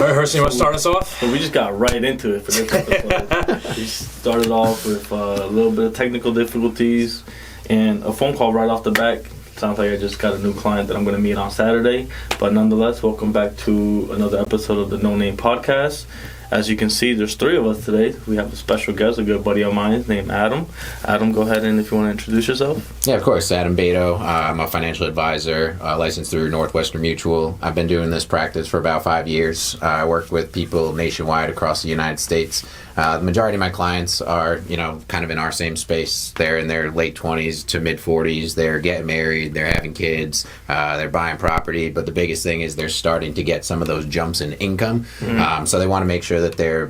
All right, Herson, you want to start us off? So we just got right into it for this episode. We started off with a little bit of technical difficulties and a phone call right off the back. Sounds like I just got a new client that I'm going to meet on Saturday. But nonetheless, welcome back to another episode of the No Name Podcast. As you can see, there's three of us today. We have a special guest, a good buddy of mine named Adam. Adam, go ahead and if you want to introduce yourself. Yeah, of course. Adam Badeau. I'm a financial advisor, licensed through Northwestern Mutual. I've been doing this practice for about 5 years. I work with people nationwide across the United States. The majority of my clients are, kind of in our same space. They're in their late 20s to mid 40s. They're getting married. They're having kids. They're buying property. But the biggest thing is they're starting to get some of those jumps in income. Mm-hmm. So they want to make sure that they're,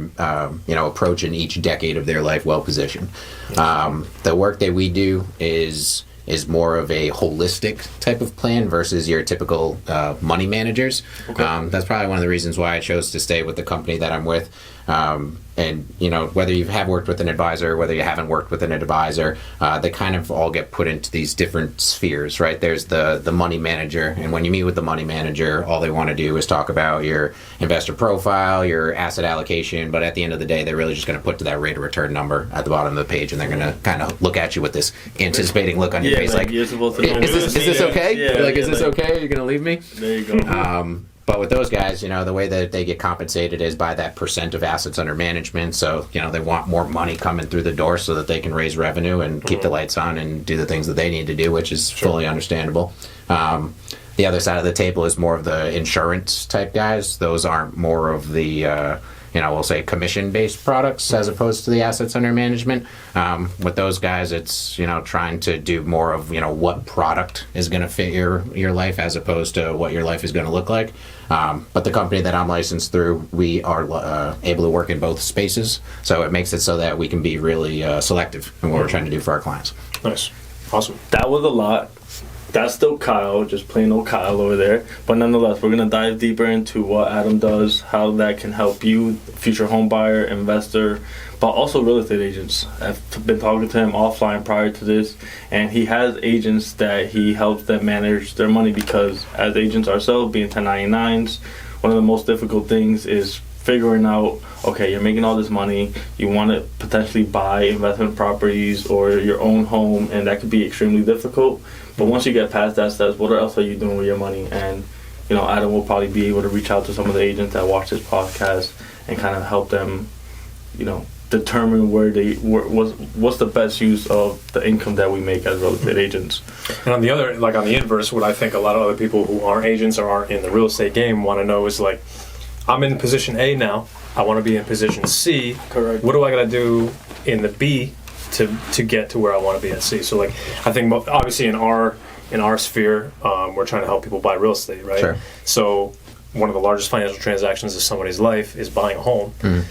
approaching each decade of their life well positioned. The work that we do is more of a holistic type of plan versus your typical money managers. Okay. That's probably one of the reasons why I chose to stay with the company that I'm with. And whether you have worked with an advisor, whether you haven't worked with an advisor, they kind of all get put into these different spheres, right? There's the money manager, and when you meet with the money manager, all they want to do is talk about your investor profile, your asset allocation, but at the end of the day, they're really just going to put to that rate of return number at the bottom of the page, and they're going to kind of look at you with this anticipating look on your face, like is this okay? Is this okay? Are you going to leave me? There you go. But with those guys, the way that they get compensated is by that percent of assets under management. So, they want more money coming through the door so that they can raise revenue and keep the lights on and do the things that they need to do, which is fully understandable. The other side of the table is more of the insurance type guys. Those aren't more of the, we'll say commission-based products as opposed to the assets under management. With those guys, it's, trying to do more of, what product is going to fit your life as opposed to what your life is going to look like. But the company that I'm licensed through, we are able to work in both spaces. So it makes it so that we can be really selective in what we're trying to do for our clients. Nice. Awesome. That was a lot. That's still Kyle, just plain old Kyle over there. But nonetheless, we're going to dive deeper into what Adam does, how that can help you, future home buyer, investor, but also real estate agents. I've been talking to him offline prior to this, and he has agents that he helps them manage their money because as agents ourselves, being 1099s, one of the most difficult things is figuring out, okay, you're making all this money, you want to potentially buy investment properties or your own home, and that could be extremely difficult. But once you get past that step, what else are you doing with your money? And, Adam will probably be able to reach out to some of the agents that watch this podcast and kind of help them, determine what's the best use of the income that we make as real estate agents. And on the inverse, what I think a lot of other people who aren't agents or aren't in the real estate game want to know is I'm in position A now. I want to be in position C. Correct. What do I got to do in the B to get to where I want to be at C? So I think obviously in our sphere, we're trying to help people buy real estate, right? Sure. So one of the largest financial transactions of somebody's life is buying a home. Mm.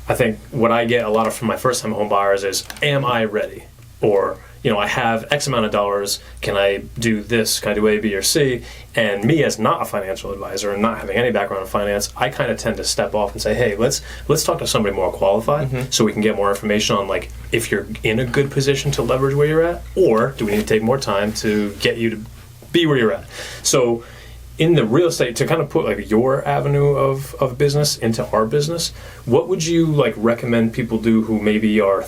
I think what I get a lot of from my first time home buyers is, am I ready? Or, I have X amount of dollars, can I do this, can I do A, B, or C? And me as not a financial advisor and not having any background in finance, I kind of tend to step off and say, hey, let's talk to somebody more qualified so we can get more information on if you're in a good position to leverage where you're at, or do we need to take more time to get you to be where you're at? So in the real estate, to kind of put your avenue of business into our business, what would you recommend people do who maybe are,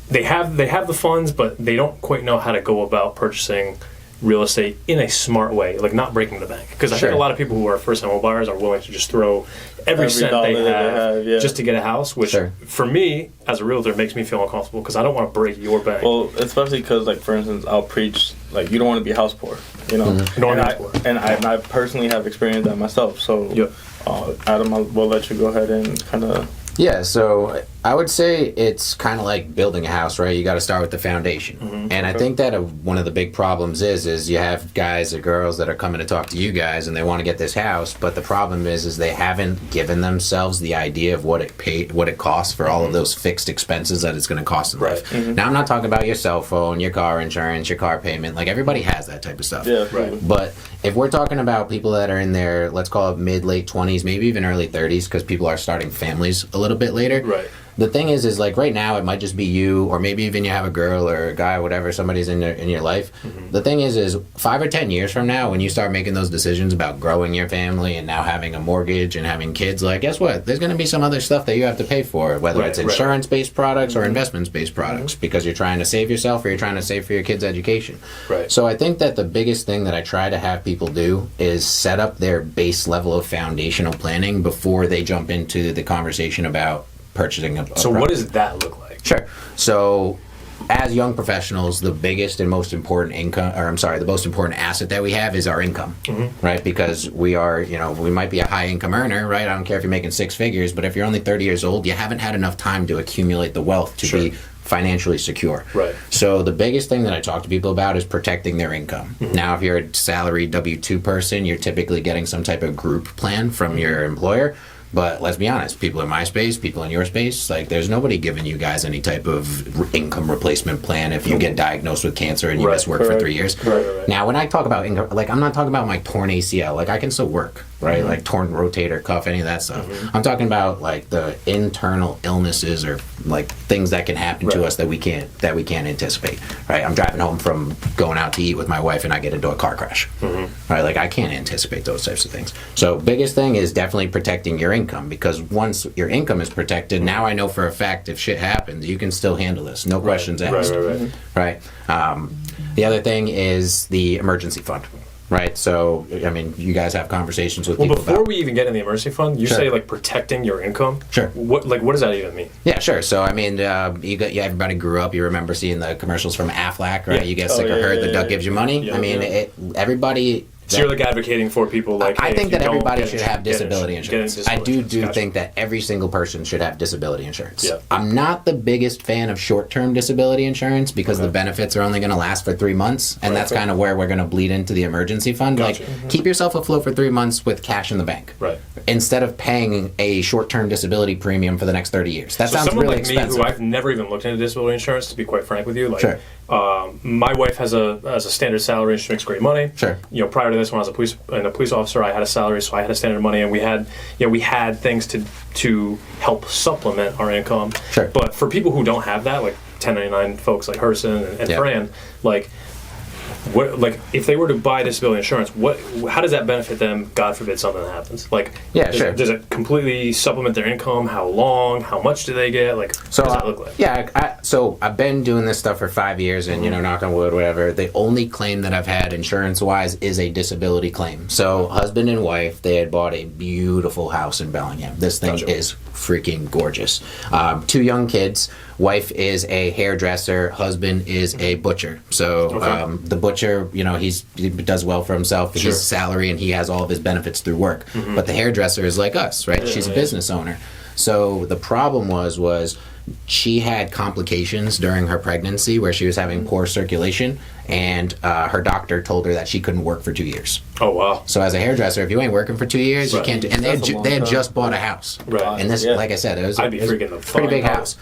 they have the funds, but they don't quite know how to go about purchasing real estate in a smart way, not breaking the bank? Because I think a lot of people who are first-time home buyers are willing to just throw every cent they have just to get a house, which for me, as a realtor, makes me feel uncomfortable because I don't want to break your bank. Well, especially because, for instance, I'll preach, you don't want to be house poor, Mm-hmm. And I personally have experienced that myself. So, Adam, we'll let you go ahead and kind of... Yeah, so I would say it's kind of like building a house, right? You got to start with the foundation. Mm-hmm. And I think that one of the big problems is you have guys or girls that are coming to talk to you guys and they want to get this house, but the problem is they haven't given themselves the idea of what it costs for all of those fixed expenses that it's going to cost in life. Mm-hmm. Now, I'm not talking about your cell phone, your car insurance, your car payment. Everybody has that type of stuff. Yeah, right. But if we're talking about people that are in their, let's call it mid, late 20s, maybe even early 30s, because people are starting families a little bit later. Right. the thing is like right now it might just be you, or maybe even you have a girl or a guy, whatever, somebody's in your life. The thing is 5 or 10 years from now, when you start making those decisions about growing your family and now having a mortgage and having kids, like, guess what? There's going to be some other stuff that you have to pay for, whether it's insurance-based products or investments-based products, because you're trying to save yourself or you're trying to save for your kids' education. Right. So I think that the biggest thing that I try to have people do is set up their base level of foundational planning before they jump into the conversation about purchasing a So product. what does that look like? Sure. So as young professionals, the biggest and most important the most important asset that we have is our income, right? Because we are, we might be a high income earner, right? I don't care if you're making 6 figures, but if you're only 30 years old, you haven't had enough time to accumulate the wealth to be financially secure. Right. So the biggest thing that I talk to people about is protecting their income. Now, if you're a salary W-2 person, you're typically getting some type of group plan from your employer. But let's be honest, people in my space, people in your space, like, there's nobody giving you guys any type of income replacement plan if you get diagnosed with cancer and you miss work for 3 years. Right. Now, when I talk about income, like, I'm not talking about my torn ACL. Like, I can still work, right? Like torn rotator cuff, any of that stuff. I'm talking about like the internal illnesses or like things that can happen to us that we can't anticipate, right? I'm driving home from going out to eat with my wife and I get into a car crash, right? Like, I can't anticipate those types of things. So biggest thing is definitely protecting your income, because once your income is protected, now I know for a fact if shit happens, you can still handle this. No questions asked. Right. The other thing is the emergency fund. Right, so I mean, you guys have conversations with people. Before we even get in the emergency fund, you say like protecting your income. Sure. What does that even mean? Yeah, sure. So I mean, everybody grew up. You remember seeing the commercials from Aflac, right? You get sick or hurt, the duck gives you money. I mean, everybody. So you're like advocating for people like, I hey, think that everybody should have disability disability insurance. I do think that every single person should have disability insurance. Yeah. I'm not the biggest fan of short-term disability insurance because the benefits are only going to last for 3 months, and that's kind of where we're going to bleed into the emergency fund. Gotcha. Like, keep yourself afloat for 3 months with cash in the bank, Right. instead of paying a short-term disability premium for the next 30 years. That So sounds someone really like expensive. me, who I've never even looked into disability insurance, to be quite frank with you, like, Sure. My wife has a standard salary and she makes great money. Sure. Prior to this, when I was a police officer, I had a salary, so I had a standard money, and we had things to help supplement our income. Sure. But for people who don't have that, like 1099 folks like Herson and Fran, like, what, like, if they were to buy disability insurance, how does that benefit them? God forbid something happens. Like, does it completely supplement their income? How long? How much do they get? Like, what does that look like? Yeah, so I've been doing this stuff for 5 years, and knock on wood, whatever. The only claim that I've had insurance-wise is a disability claim. So husband and wife, they had bought a beautiful house in Bellingham. This thing is freaking gorgeous. 2 young kids. Wife is a hairdresser. Husband is a butcher. So the butcher, he does well for himself. Sure. His salary, and he has all of his benefits through work. But the hairdresser is like us, right? She's a business owner. So the problem was she had complications during her pregnancy where she was having poor circulation, and her doctor told her that she couldn't work for 2 years. Oh, wow. So as a hairdresser, if you ain't working for 2 years, you can't do. And they had just bought a house. Right. And this, like I said, it was a pretty big house.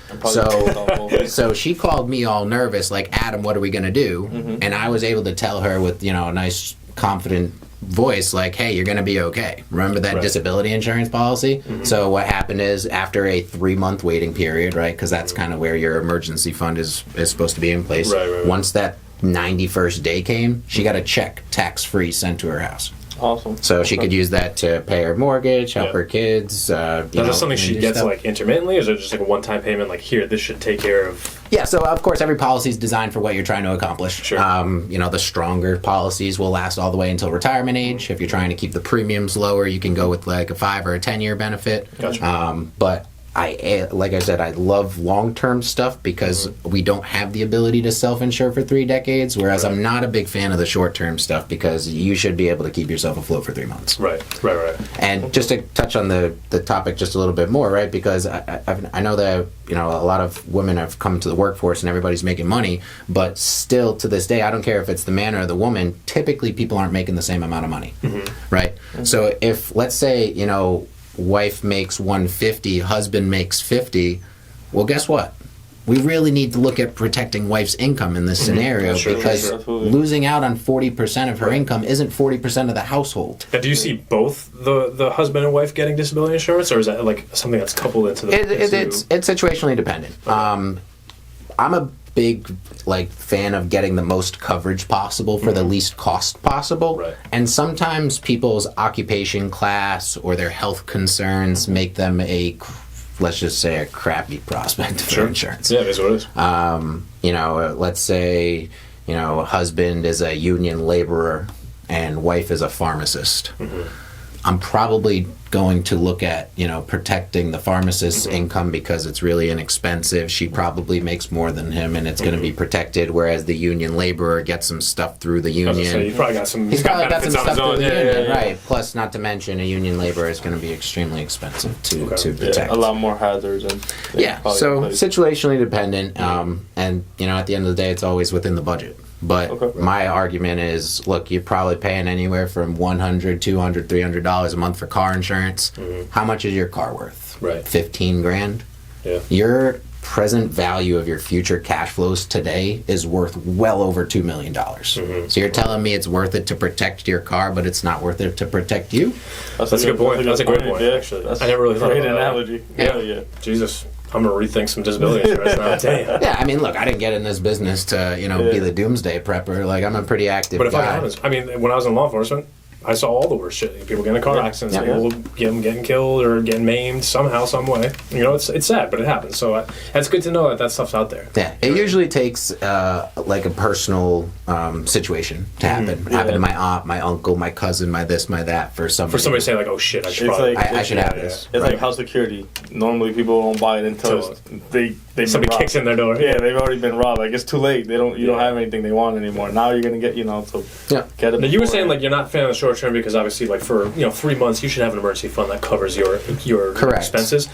So she called me all nervous, like, Adam, what are we going to do? And I was able to tell her with, a nice, confident voice, like, hey, you're going to be okay. Remember that disability insurance policy? So what happened is, after a 3-month waiting period, right, because that's kind of where your emergency fund is supposed to be in place. Once that 91st day came, she got a check, tax-free, sent to her house. Awesome. So she could use that to pay her mortgage, help her kids. Is that something she gets like intermittently, or is it just like a one-time payment? Like, here, this should take care of. Yeah. So of course, every policy is designed for what you're trying to accomplish. Sure. The stronger policies will last all the way until retirement age. If you're trying to keep the premiums lower, you can go with like a 5 or a 10-year benefit. Gotcha. But like I said, I love long-term stuff because we don't have the ability to self-insure for 3 decades, whereas I'm not a big fan of the short-term stuff because you should be able to keep yourself afloat for 3 months. Right. And just to touch on the topic just a little bit more, right, because I know that, a lot of women have come to the workforce and everybody's making money, but still to this day, I don't care if it's the man or the woman, typically people aren't making the same amount of money, right? So if, let's say, wife makes 150, husband makes 50, well, guess what? we really need to look at protecting wife's income in this scenario because losing out on 40% of her income isn't 40% of the household. Now, do you see both the husband and wife getting disability insurance, or is that like something that's coupled into the? It's situationally dependent. Okay. I'm a big fan of getting the most coverage possible for the least cost possible. Right. And sometimes people's occupation class or their health concerns make them let's just say a crappy prospect for insurance. Yeah, that's what it is. Let's say, husband is a union laborer and wife is a pharmacist. I'm probably going to look at, protecting the pharmacist's income because it's really inexpensive. She probably makes more than him and it's going to be protected, whereas the union laborer gets some stuff through the union. He's probably got some He's probably got some stuff through the union, yeah. right. Plus, not to mention, a union laborer is going to be extremely expensive to protect. Yeah, a lot more hazards. So situationally dependent. And, at the end of the day, it's always within the budget. But my argument is, look, you're probably paying anywhere from $100, $200, $300 a month for car insurance. How much is your car worth? Right. $15,000. Yeah. Your present value of your future cash flows today is worth well over $2 million. So you're telling me it's worth it to protect your car, but it's not worth it to protect you? That's a good point. That's a great point, actually. I never really thought about that. Great analogy. Yeah. Jesus. I'm going to rethink some disability insurance now. Damn. Yeah, I mean, look, I didn't get in this business to, be the doomsday prepper. I'm a pretty active guy. But if I'm honest, when I was in law enforcement, I saw all the worst shit. People getting in car accidents, people getting killed or getting maimed somehow, some way. It's sad, but it happens. So it's good to know that stuff's out there. Yeah, it usually takes a personal situation to happen. Happen to my aunt, my uncle, my cousin, my this, my that. For somebody to say oh shit, I should have this. It's like house security. Normally people won't buy it until somebody kicks in their door. Yeah, they've already been robbed. It's too late. You don't have anything they want anymore. Now you're gonna get get it. Now you were saying you're not a fan of the short term because obviously for 3 months you should have an emergency fund that covers your expenses.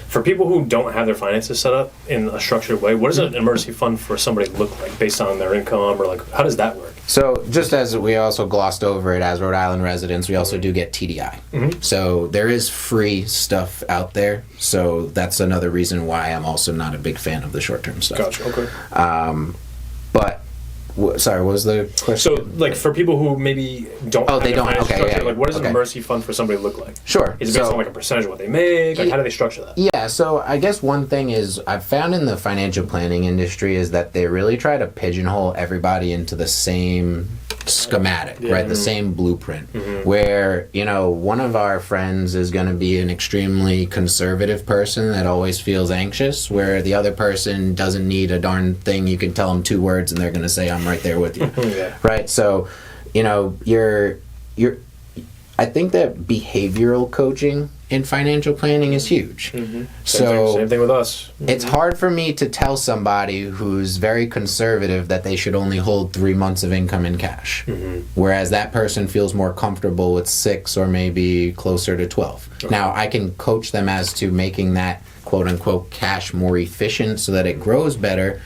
For people who don't have their finances set up in a structured way, what does an emergency fund for somebody look like based on their income, or how does that work? So just as we also glossed over it as Rhode Island residents, we also do get TDI. So there is free stuff out there. So that's another reason why I'm also not a big fan of the short-term stuff. Gotcha. Okay. But sorry, what was the question? So, for people who maybe don't have they don't. Okay, what does an emergency fund for somebody look like? Sure. Is it based on a percentage of what they make? How do they structure that? Yeah, so I guess one thing is I've found in the financial planning industry is that they really try to pigeonhole everybody into the same schematic, right? The same blueprint. Where, one of our friends is going to be an extremely conservative person that always feels anxious, where the other person doesn't need a darn thing. You can tell them 2 words and they're going to say, I'm right there with you. Right? So, I think that behavioral coaching in financial planning is huge. Same thing with us. It's hard for me to tell somebody who's very conservative that they should only hold 3 months of income in cash, whereas that person feels more comfortable with 6 or maybe closer to 12. Okay. Now, I can coach them as to making that quote-unquote cash more efficient so that it grows better,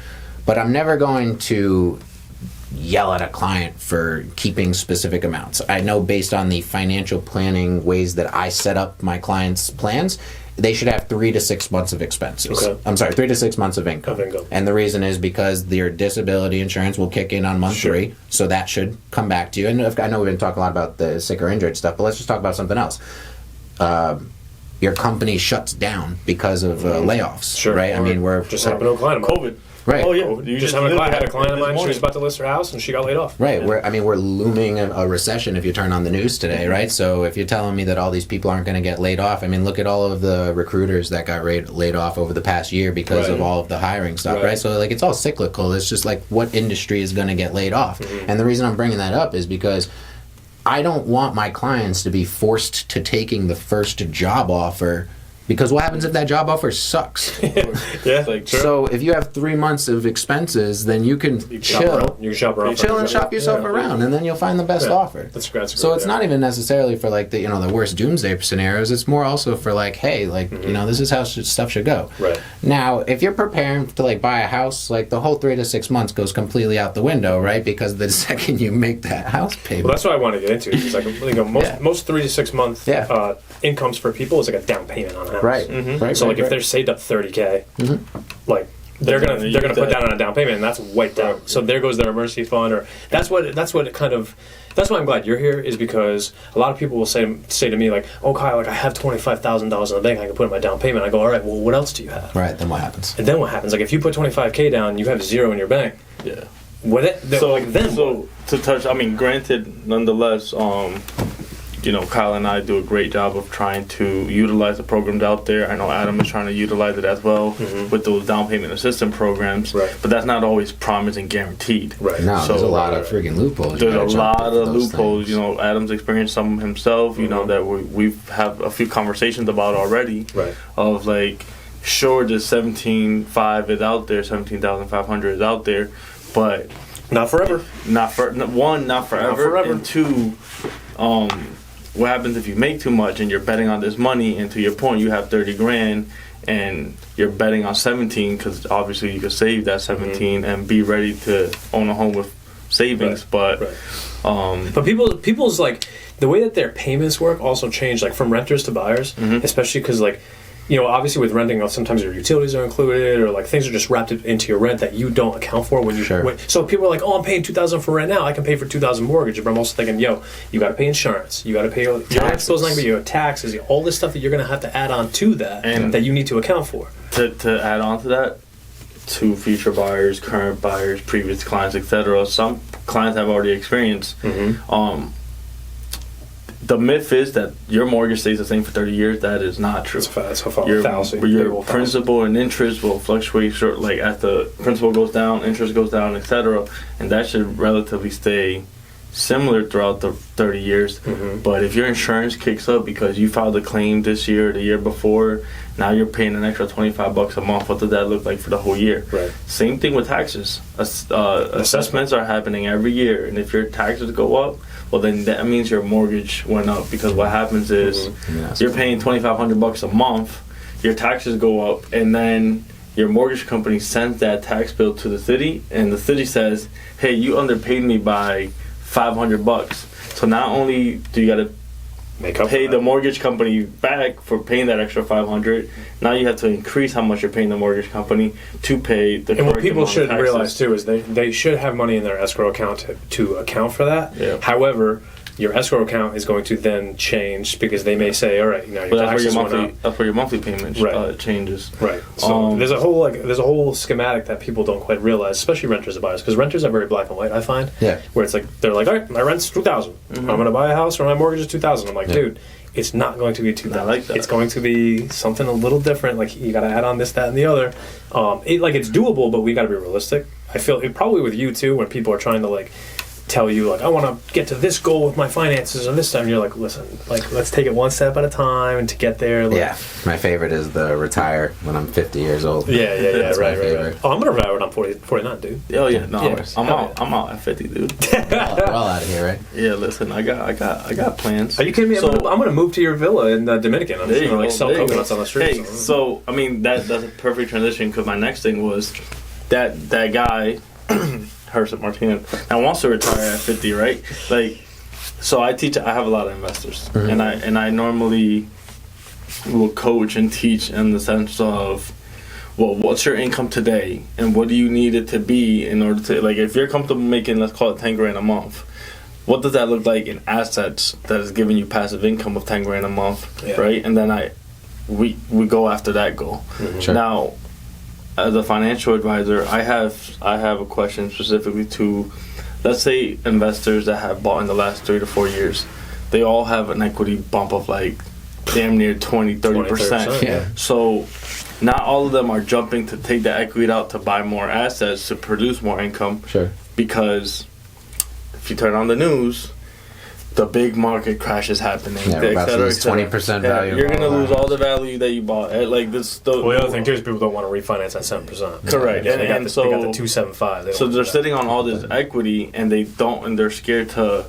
but I'm never going to yell at a client for keeping specific amounts. I know based on the financial planning ways that I set up my clients' plans, they should have 3 to 6 months of expenses. Okay. I'm sorry, 3 to 6 months of income. And the reason is because your disability insurance will kick in on month 3, so that should come back to you. And I know we've been talking a lot about the sick or injured stuff, but let's just talk about something else. Your company shuts down because of layoffs, right? We're just happened to a client of mine. COVID. Right. Oh yeah. You just had a client of mine. She was about to list her house, and she got laid off. Right. We're looming a recession if you turn on the news today, right? So if you're telling me that all these people aren't going to get laid off, look at all of the recruiters that got laid off over the past year because of all of the hiring stuff, right? So it's all cyclical. It's just what industry is going to get laid off, and the reason I'm bringing that up is because I don't want my clients to be forced to taking the first job offer. Because what happens if that job offer sucks? So if you have 3 months of expenses, then you can chill. You can shop around. Chill and shop yourself around, and then you'll find the best offer. That's great. So it's not even necessarily for the worst doomsday scenarios. It's more also for this is how stuff should go. Right. Now, if you're preparing to buy a house, the whole 3 to 6 months goes completely out the window, right? Because the second you make that house payment. Well, that's what I want to get into. Because most 3 to 6 month incomes for people is a down payment on a house. Right. So if they're saved up $30K, they're gonna put down on a down payment, and that's wiped out. Right. So there goes their emergency fund, or that's what it kind of. That's why I'm glad you're here, is because a lot of people will say to me like, "Oh, Kyle, like I have $25,000 in the bank, I can put in my down payment." I go, "All right, well, what else do you have?" Right. Then what happens? And then what happens? Like if you put $25K down, you have zero in your bank. Yeah. With it, So to touch, I mean, granted, nonetheless, Kyle and I do a great job of trying to utilize the programs out there. I know Adam is trying to utilize it as well with those down payment assistance programs. Right. But that's not always promised and guaranteed. Right. No, So, there's a lot of freaking loopholes. There's a lot of loopholes. Things. Adam's experienced some himself. That we've have a few conversations about already. Right. Of like, sure, the 17.5 is out there, 17,500 is out there, but not forever. not forever. And two, what happens if you make too much and you're betting on this money, and to your point, you have 30 grand and you're betting on 17, because obviously you could save that 17 and be ready to own a home with savings. Right. But people's like the way that their payments work also change, like from renters to buyers, especially because like, obviously with renting, sometimes your utilities are included, or like things are just wrapped into your rent that you don't account for when you. Sure. So people are like, "Oh, I'm paying $2,000 for rent now. I can pay for $2,000 mortgage." But I'm also thinking, "Yo, you got to pay insurance. You got to pay your rent goes like your taxes, all this stuff that you're going to have to add on to that, and that you need to account for." To add on to that, to future buyers, current buyers, previous clients, etc. Some clients have already experienced. The myth is that your mortgage stays the same for 30 years. That is not true. That's a fallacy. Your principal and interest will fluctuate. Like as the principal goes down, interest goes down, etc. And that should relatively stay similar throughout the 30 years. But if your insurance kicks up because you filed a claim this year or the year before, now you're paying an extra $25 a month. What does that look like for the whole year? Right. Same thing with taxes. Assessments are happening every year, and if your taxes go up, well, then that means your mortgage went up, because what happens is you're paying $2,500 a month, your taxes go up, and then your mortgage company sends that tax bill to the city, and the city says, "Hey, you underpaid me by $500." So not only do you got to pay the mortgage company back for paying that extra $500, now you have to increase how much you're paying the mortgage company to pay the. And what people should realize too is they should have money in their escrow account to account for that. Yeah. However, your escrow account is going to then change, because they may say, "All right, your taxes went up." That's where your monthly payment changes. Right. So there's a whole schematic that people don't quite realize, especially renters and buyers, because renters are very black and white. I find. Yeah. Where it's like they're like, "All right, my rent's $2,000. I'm going to buy a house, or my mortgage is $2,000." I'm like, dude, it's not going to be $2,000. Like that. It's going to be something a little different. Like you got to add on this, that, and the other. It's doable, but we got to be realistic. I feel it probably with you too, when people are trying to like tell you like, I want to get to this goal with my finances, and this time you're like, listen, like let's take it one step at a time, and to get there. Like, yeah, my favorite is the retire when I'm 50 years old. Yeah, That's right. Oh, I'm gonna retire when I'm 49, dude. Oh yeah, no, I'm out at 50, dude. We're all out of here, right? Yeah, listen, I got plans. Are you kidding me? So, I'm gonna move to your villa in the Dominican. I'm just gonna like sell coconuts on the street. Hey, so I mean that's a perfect transition, because my next thing was that guy. Hershey Martinez now wants to retire at 50, right? Like, so I have a lot of investors, and I normally will coach and teach in the sense of, well, what's your income today, and what do you need it to be in order to, like, if you're comfortable making, let's call it 10 grand a month, what does that look like in assets that is giving you passive income of 10 grand a month, right? And then we go after that goal. Sure. Now, as a financial advisor, I have a question specifically to, let's say, investors that have bought in the last 3 to 4 years. They all have an equity bump of like damn near 20-30%. Yeah. So not all of them are jumping to take the equity out to buy more assets to produce more income. Sure. Because if you turn on the news, the big market crash is happening. Yeah, we're about to lose 20% value. You're going to lose all the value that you bought. Like this. The other thing too is people don't want to refinance at 7%. Correct. Yeah, they got the 275. So they're sitting on all this equity, and they're scared to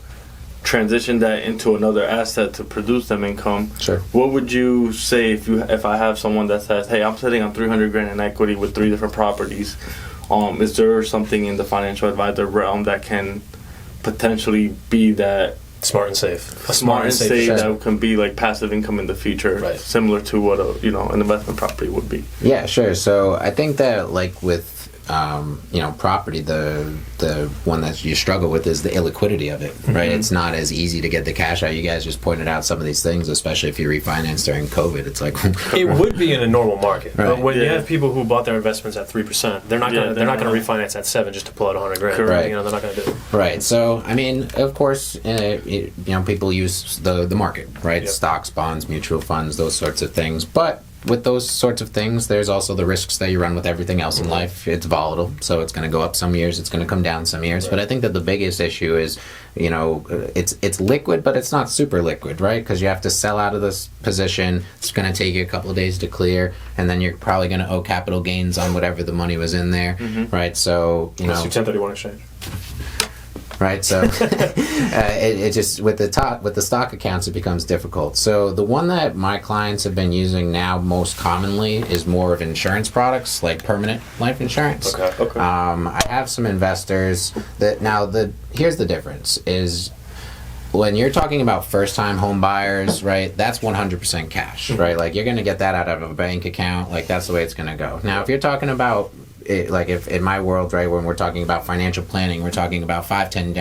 transition that into another asset to produce them income. Sure. What would you say if I have someone that says, "Hey, I'm sitting on 300 grand in equity with 3 different properties"? Is there something in the financial advisor realm that can potentially be that Smart and safe. Smart and safe Sure. that can be like passive income in the future, Right. similar to what an investment property would be. Yeah, sure. So I think that like with property, the one that you struggle with is the illiquidity of it, right? It's not as easy to get the cash out. You guys just pointed out some of these things, especially if you refinance during COVID. It's like It would be in a normal market, Right. but when you Yeah. have people who bought their investments at 3%, they're not Yeah, going to they're refinance at 7 just to pull out $100,000. Correct. You know, they're not going to do it. right. So I mean, of course, people use the market, right? Yep. Stocks, bonds, mutual funds, those sorts of things, but. With those sorts of things, there's also the risks that you run with everything else in life. It's volatile, so it's going to go up some years, it's going to come down some years. Right. But I think that the biggest issue is, it's liquid, but it's not super liquid, right? Because you have to sell out of this position. It's going to take you a couple of days to clear, and then you're probably going to owe capital gains on whatever the money was in there, right? So That's your 1031 exchange. right? So it just with the stock accounts, it becomes difficult. So the one that my clients have been using now most commonly is more of insurance products like permanent life insurance. Okay. I have some investors that here's the difference is. When you're talking about first-time home buyers, right, that's 100% cash, right? Like, you're going to get that out of a bank account. Like, that's the way it's going to go. Now, if you're talking about, if in my world, right, when we're talking about financial planning, we're talking about 15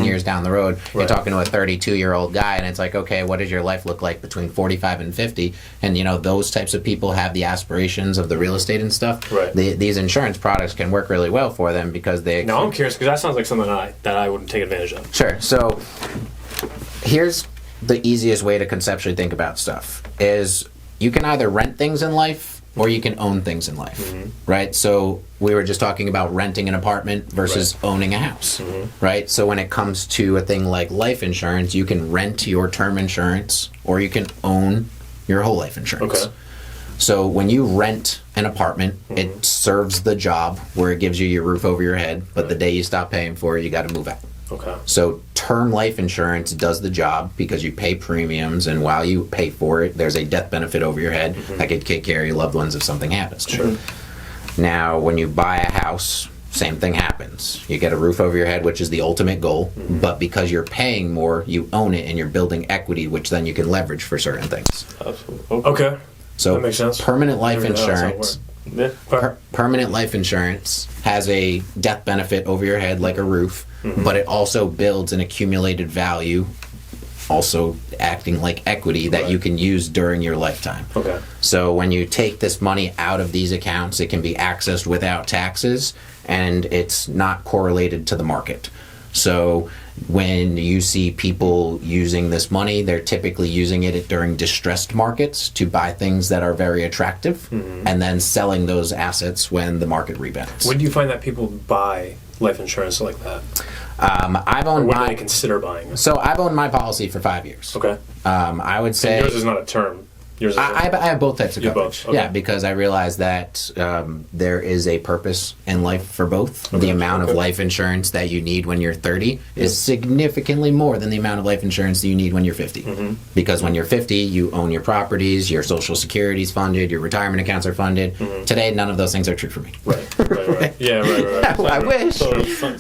years down the road, you're Right. talking to a 32-year-old guy, and it's like, okay, what does your life look like between 45 and 50? And, those types of people have the aspirations of the real estate and stuff. Right. These insurance products can work really well for them because they... Now, I'm curious, because that sounds like something that I would take advantage of. Sure. So here's the easiest way to conceptually think about stuff is you can either rent things in life or you can own things in life, right? So we were just talking about renting an apartment versus owning a house, right? So when it comes to a thing like life insurance, you can rent your term insurance or you can own your whole life insurance. Okay. So when you rent an apartment, it serves the job where it gives you your roof over your head, but the day you stop paying for it, you got to move out. Okay. So term life insurance does the job because you pay premiums, and while you pay for it, there's a death benefit over your head that could take care of your loved ones if something happens. Sure. Now, when you buy a house, same thing happens. You get a roof over your head, which is the ultimate goal, but because you're paying more, you own it and you're building equity, which then you can leverage for certain things. Absolutely. Okay. So That makes sense. permanent life Never knew that's how it insurance... Yeah. Permanent life insurance has a death benefit over your head like a roof, but it also builds an accumulated value, also acting like equity that you can use during your lifetime. Okay. So when you take this money out of these accounts, it can be accessed without taxes, and it's not correlated to the market. So when you see people using this money, they're typically using it during distressed markets to buy things that are very attractive and then selling those assets when the market rebounds. When do you find that people buy life insurance like that? I've Or owned when do my they consider buying it? so I've owned my policy for 5 years. Okay. I would say Yours is not a term. Yours is I have both types of You have coverage. both, okay. Yeah, because I realize that there is a purpose in life for both. The amount of life insurance that you need when you're 30 is significantly more than the amount of life insurance that you need when you're 50. Because when you're 50, you own your properties, your Social Security is funded, your retirement accounts are funded. Today, none of those things are true for me. right. Yeah, right. I wish. So,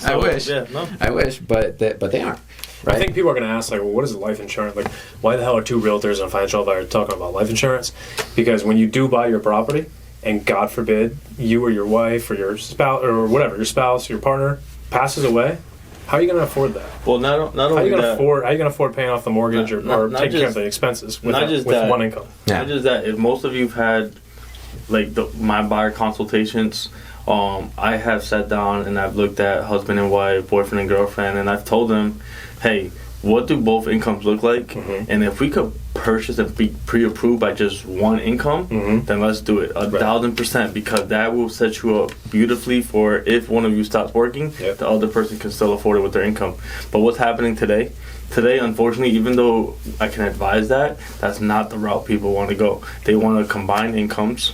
I wish. Yeah, no. I wish, but they aren't. Right? I think people are going to ask, like, well, what is life insurance? Like, why the hell are two realtors and a financial advisor talking about life insurance? Because when you do buy your property, and God forbid, you or your wife or your spouse or whatever, your spouse, your partner passes away, how are you going to afford that? Well, not How are only you going to that. afford? How are you going to afford paying off the mortgage or Not taking care of just- the expenses with, not just with that. one income? Yeah. Not just that. If most of you've had like my buyer consultations, I have sat down and I've looked at husband and wife, boyfriend and girlfriend, and I've told them, hey, what do both incomes look like? And if we could purchase and be pre-approved by just one income, then let's do it 1,000%, because that will set you up beautifully for if one of you stops working, the other person can still afford it with their income. But what's happening today? Today, unfortunately, even though I can advise that, that's not the route people want to go. They want to combine incomes.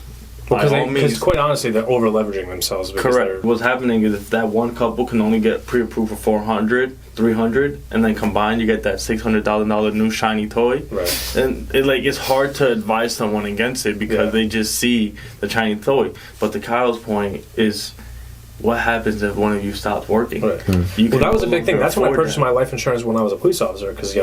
By all means. Because quite honestly, they're over leveraging themselves. Because Correct. What's happening is if that one couple can only get pre-approved for 400, 300, and then combined you get that $600,000 new shiny toy. Right. And it's hard to advise someone against it because they just see the shiny toy. But to Kyle's point is, what happens if one of you stops working? Right. You Well, that was a big thing. That's when I purchased that. my life insurance when I was a police officer, because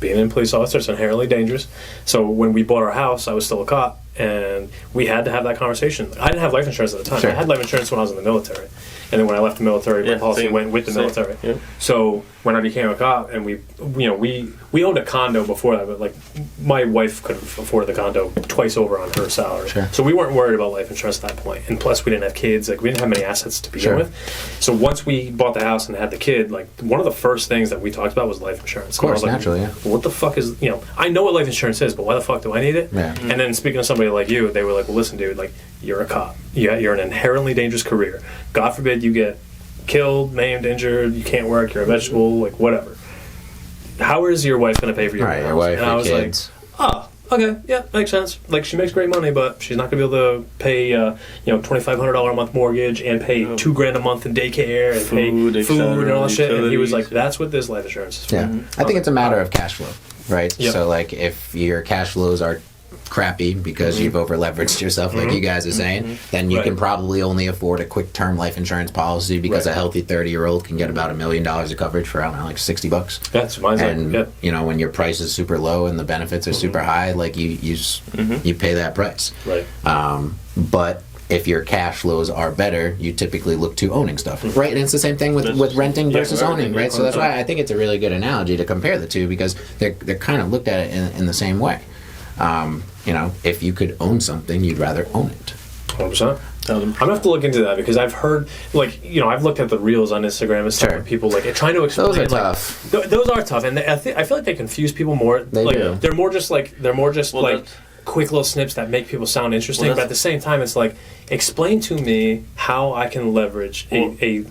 being a police officer is inherently dangerous. So when we bought our house, I was still a cop, and we had to have that conversation. I didn't have life insurance at the time. Sure. I had life insurance when I was in the military, and then when I left the military, my policy same. went with the Same. military. Yeah. So when I became a cop, and we owned a condo before that, but like my wife could have afforded the condo twice over on her salary. Sure. So we weren't worried about life insurance at that point. And plus, we didn't have kids. Like we didn't have many assets to begin Sure. with. So once we bought the house and had the kid, like one of the first things that we talked about was life insurance. Of course, And I was naturally, like, yeah. well, what the fuck is I know what life insurance is, but why the fuck do I need it? Yeah. And then speaking to somebody like you, they were like, well, listen, dude, like you're a cop. You're an inherently dangerous career. God forbid you get killed, maimed, injured. You can't work. You're a vegetable. Like whatever. How is your wife going to pay for your Right, house? your wife, and I your was kids. like, okay, yeah, makes sense. Like she makes great money, but she's not gonna be able to pay $2,500 a month mortgage and pay $2,000 a month in daycare and Food, pay food and all that shit. And he was like, utilities. "That's what this life insurance is for." Yeah, I think it's a matter of cash flow, right? Yep. So, like, if your cash flows are crappy because you've over leveraged yourself, like you guys are saying, then you Right. can probably only afford a quick term life insurance policy because Right. a healthy 30-year-old can get about $1 million of coverage for, I don't know, like $60. That's mine's And like, when your price is super low and the benefits are super high, like you pay that price. Right. But if your cash flows are better, you typically look to owning stuff, right? And it's the same thing with renting versus right, owning, right? So that's why I think it's a really good analogy to compare the two, because they're kind of looked at it in the same way. If you could own something, you'd rather own it. 100%. I'm gonna have to look into that, because I've heard, I've looked at the reels on Instagram and stuff, Sure. where people trying to explain. Those are like, tough. Those are tough, and I feel like they confuse people more. They do. They're more just Well, that's- quick little snips that make people sound interesting. Well, but at the same time, it's like, explain to me how I can leverage a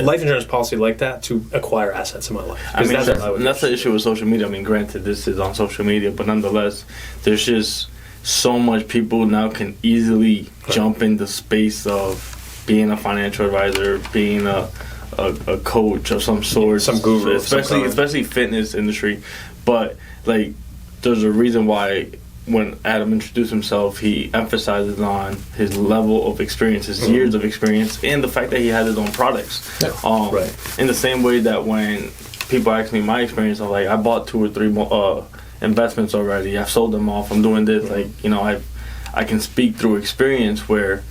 life insurance policy like that to acquire assets in my life. I mean, Because what I would that's the do. issue with social media. I mean, granted, this is on social media, but nonetheless, there's just so much people now can easily jump in the space of being a financial advisor, being a coach of some sort, Some guru of some kind. especially fitness industry. But like, there's a reason why when Adam introduced himself, he emphasizes on his level of experience, his years of experience, and the fact that he has his own products. Yeah. Right. In the same way that when people ask me my experience, I'm like, I bought 2 or 3 investments already. I've sold them off. I'm doing this. I can speak through experience, where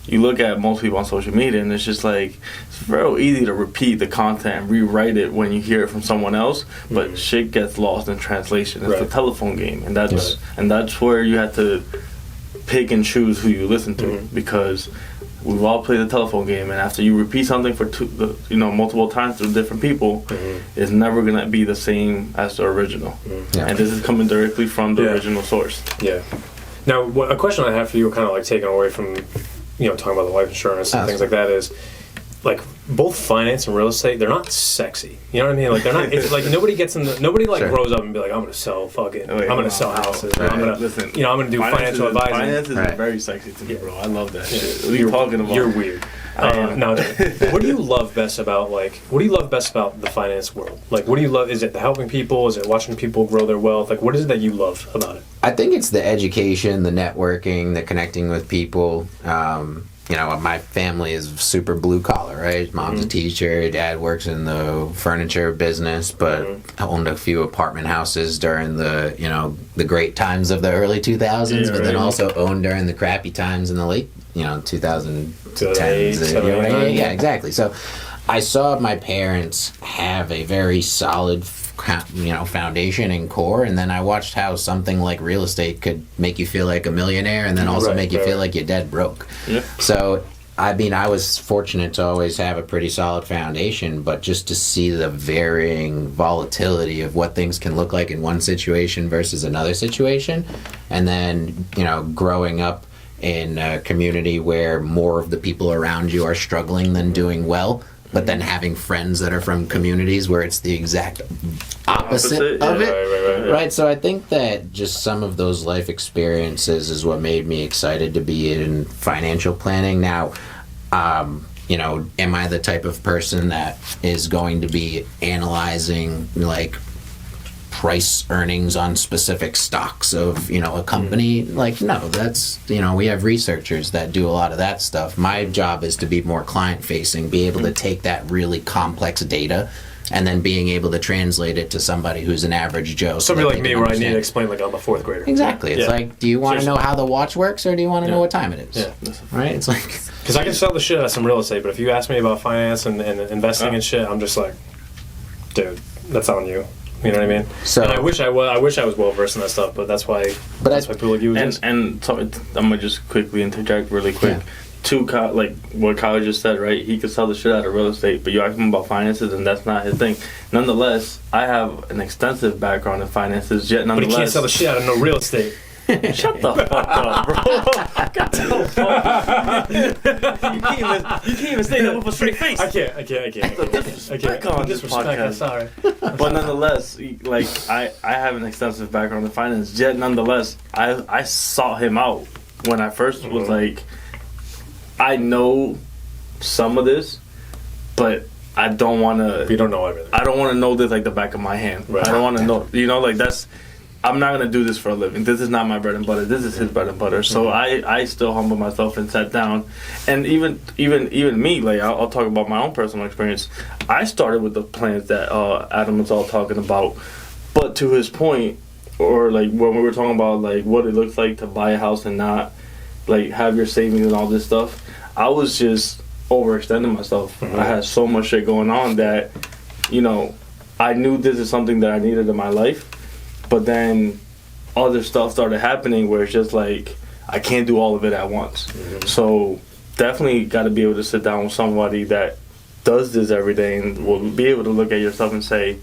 you look at most people on social media and it's just like, it's real easy to repeat the content and rewrite it when you hear it from someone else, but shit gets lost in translation. It's Right. a telephone game, and that's where you have to pick and choose who you listen to, because we've all played the telephone game, and after you repeat something for multiple times through different people, it's never gonna be the same as the original. Yeah. And this is coming directly from the original source. Yeah. Now, a question I have for you, kind of like taken away from, talking about the life insurance and things like that, is like both finance and real estate, they're not sexy. You know what I mean? Like they're not. It's like nobody Sure. grows up and be like, I'm gonna sell fucking. I'm gonna sell houses. Right. I'm gonna. Listen, I'm gonna do financial advising. Finances Right. is very sexy to me, bro. I love that shit. What are you talking about? You're weird. Now, what do you love best about the finance world? Like, what do you love? Is it the helping people? Is it watching people grow their wealth? Like, what is it that you love about it? I think it's the education, the networking, the connecting with people. My family is super blue collar, right? Mom's a teacher, dad works in the furniture business, but owned a few apartment houses during the great times of the early 2000s, Yeah, but then right. also owned during the crappy times in the late, 2010s. 2008, 2009. Yeah, exactly. So I saw my parents have a very solid foundation and core, and then I watched how something like real estate could make you feel like a millionaire and then also Right, make you right. feel like you're dead broke. Yeah. So I was fortunate to always have a pretty solid foundation, but just to see the varying volatility of what things can look like in one situation versus another situation, and then growing up in a community where more of the people around you are struggling than doing well, but then having friends that are from communities where it's the exact opposite of it. Right, so I think that just some of those life experiences is what made me excited to be in financial planning. Now, am I the type of person that is going to be analyzing like price earnings on specific stocks of, a company. Like, no, that's, we have researchers that do a lot of that stuff. My job is to be more client facing, be able to take that really complex data and then being able to translate it to somebody who's an average Joe. Somebody like me, where I need to explain like I'm a fourth grader. Exactly. It's like, do you want to know how the watch works, or do you want to know what time it is? Yeah. Right? It's like... Because I can sell the shit out of some real estate, but if you ask me about finance and investing and shit, I'm just like, dude, that's on you. You know what I mean? So, and I wish I was well versed in that stuff, but that's why people like you exist. And so I'm gonna just quickly interject really quick. Like what Kyle just said, right? He could sell the shit out of real estate, but you ask him about finances, and that's not his thing. Nonetheless, I have an extensive bacan't of finances. Yet, nonetheless, but he can't sell the shit out of no real estate. Shut the fuck up, bro. Get the fuck. You can't even say that with a straight face. I can't. Disrespect on this podcast. Sorry. But nonetheless, like I have an extensive background in finance. Yet, nonetheless, I sought him out when I first was like, I know some of this, but I don't want to. You don't know everything. I don't want to know this like the back of my hand. Right. I don't want to know. Like that's. I'm not gonna do this for a living. This is not my bread and butter. This is his bread and butter. So I still humble myself and sat down, and even me, like I'll talk about my own personal experience. I started with the plans that Adam was all talking about, but to his point, or like when we were talking about like what it looks like to buy a house and not like have your savings and all this stuff, I was just overextending myself. I had so much shit going on that, I knew this is something that I needed in my life. But then other stuff started happening where it's just like, I can't do all of it at once. So definitely got to be able to sit down with somebody that does this every day and will be able to look at yourself and say,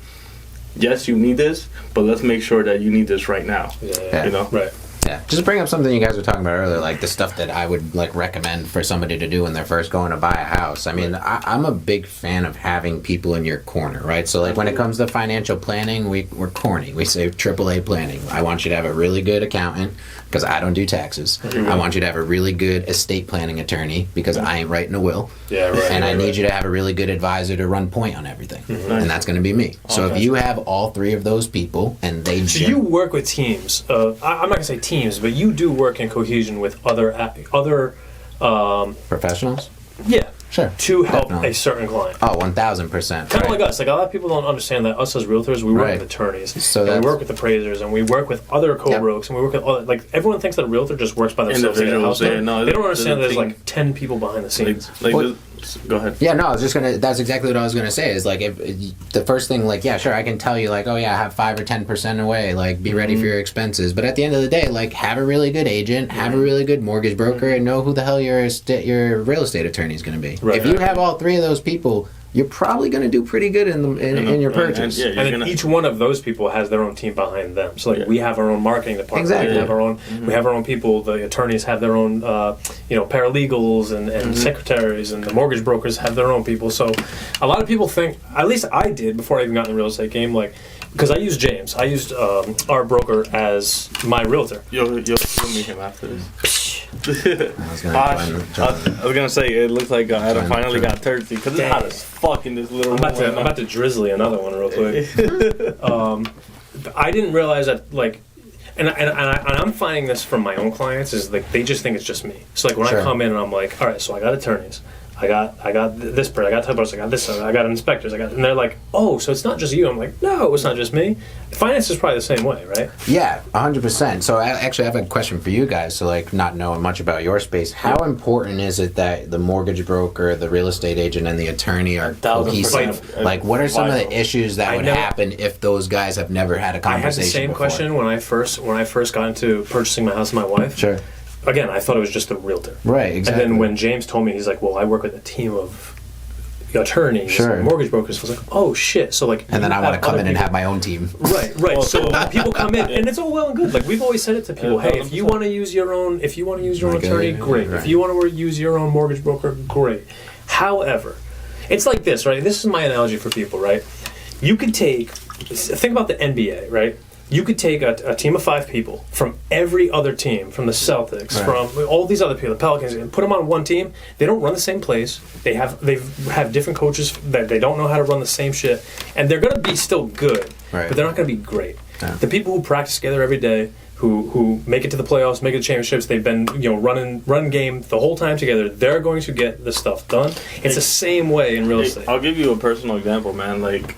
yes, you need this, but let's make sure that you need this right now. Yeah. Right. Yeah, just bring up something you guys were talking about earlier, like the stuff that I would like recommend for somebody to do when they're first going to buy a house. I mean, I'm a big fan of having people in your corner, right? So like when it comes to financial planning, we're corny. We say AAA planning. I want you to have a really good accountant because I don't do taxes. I want you to have a really good estate planning attorney because I ain't writing a will. Yeah, right. And I need you to have a really good advisor to run point on everything. And that's going to be me. So if you have all three of those people and they... So you work with teams. I'm not going to say teams, but you do work in cohesion with other professionals? Yeah. Sure. To help Definitely. a certain client. Oh, 1,000%. Kind of like us. Like a lot of people don't understand that us as realtors, we work with attorneys, so and we work with appraisers, and we work with other co-brokes, and we work with other, like everyone thinks that a realtor just works by themselves. They don't understand that there's like 10 people behind the scenes. Go ahead. Yeah, no, I was just gonna. That's exactly what I was gonna say. Is like if the first thing, like, yeah, sure, I can tell you, like, oh yeah, I have 5 or 10% away. Like, be ready for your expenses. But at the end of the day, like, have a really good agent, have a really good mortgage broker, and know who the hell your real estate attorney is going to be. Right. If you have all three of those people, you're probably going to do pretty good in your purchase. And then each one of those people has their own team behind them. So like we have our own marketing department. Exactly. We have our own people. The attorneys have their own paralegals and secretaries, and the mortgage brokers have their own people. So a lot of people think, at least I did before I even got in the real estate game, like, because I used James. I used our broker as my realtor. You'll meet him after this. I was gonna say it looks like Adam finally got thirsty because it's hot as fuck in this little room. I'm about to drizzly another one real quick. I didn't realize that, like, and I'm finding this from my own clients, is like they just think it's just me. So like when I come in and I'm like, all right, so I got attorneys, I got this person, I got typos, I got this, I got inspectors, and they're like, oh, so it's not just you. I'm like, no, it's not just me. Finance is probably the same way, right? Yeah, 100%. So I actually have a question for you guys. So like, not knowing much about your space, how important is it that the mortgage broker, the real estate agent, and the attorney are cohesive? Like, what are some of the issues that would happen if those guys have never had a conversation? I had the same question when I first got into purchasing my house with my wife. Sure. Again, I thought it was just a realtor. Right, exactly. And then when James told me, he's like, well, I work with a team of attorneys and mortgage brokers. I was like, oh, shit. So, like, and then I want to come in and have my own team. Right. So people come in, and it's all well and good. Like, we've always said it to people, hey, if you want to use your own attorney, great. Right. If you want to use your own mortgage broker, great. However, it's like this, right? This is my analogy for people, right? You could think about the NBA, right? You could take a team of 5 people from every other team, from the Celtics, from all these other people, the Pelicans, and put them on one team. They don't run the same plays. They have different coaches that they don't know how to run the same shit, and they're going to be still good. Right. but they're not going to be great. Yeah. The people who practice together every day, who make it to the playoffs, make it to championships, they've been run game the whole time together, they're going to get the stuff done. It's the same way in real estate. I'll give you a personal example, man. Like,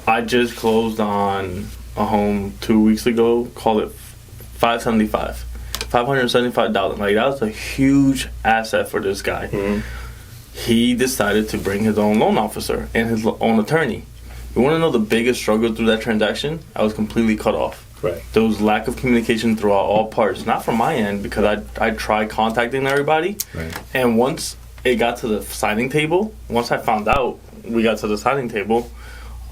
I just closed on a home 2 weeks ago. Call it $575,000. Like, that was a huge asset for this guy. Mm-hmm. He decided to bring his own loan officer and his own attorney. You want to know the biggest struggle through that transaction? I was completely cut off. Right. There was lack of communication throughout all parts. Not from my end, because I tried contacting everybody. Right. And once it got to the signing table, once I found out we got to the signing table,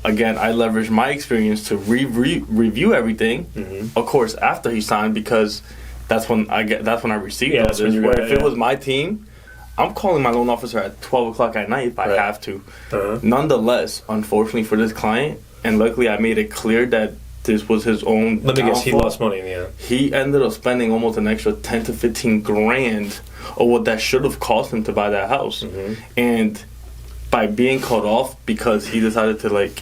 again, I leveraged my experience to review everything. Mm-hmm. Of course, after he signed, because that's when I received all this. Where if it was my team, I'm calling my loan officer at 12 o'clock at night if I have to. Uh-huh. Nonetheless, unfortunately for this client, and luckily I made it clear that this was his own. Let me guess, he lost money in the end. He ended up spending almost an extra 10 to 15 grand of what that should have cost him to buy that house. Mm-hmm. And by being cut off because he decided to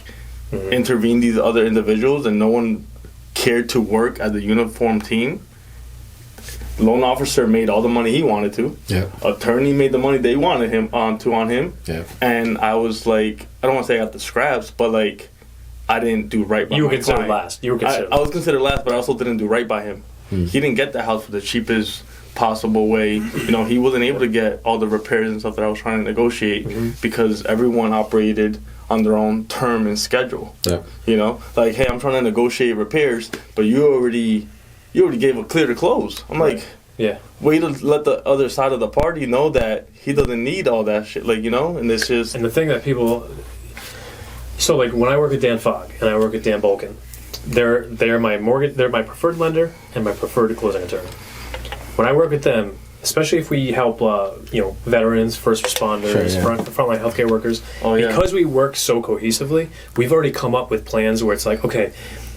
intervene these other individuals and no one cared to work as a uniform team, loan officer made all the money he wanted to. Yeah. Attorney made the money they wanted him on him. Yeah. And I was like, I don't want to say I got the scraps, but I didn't do right by him. You were considered last. I was considered last, but I also didn't do right by him. He didn't get the house for the cheapest possible way. He wasn't able to get all the repairs and stuff that I was trying to negotiate because everyone operated on their own term and schedule. Yeah. Hey, I'm trying to negotiate repairs, but you already gave a clear to close. I'm like, yeah. Way to let the other side of the party know that he doesn't need all that shit, and it's just. And the thing that people. So, when I work with Dan Fogg and I work with Dan Bolkin, they're my preferred lender and my preferred closing attorney. When I work with them, especially if we help, veterans, first responders, frontline healthcare workers, because we work so cohesively, we've already come up with plans where it's like, okay,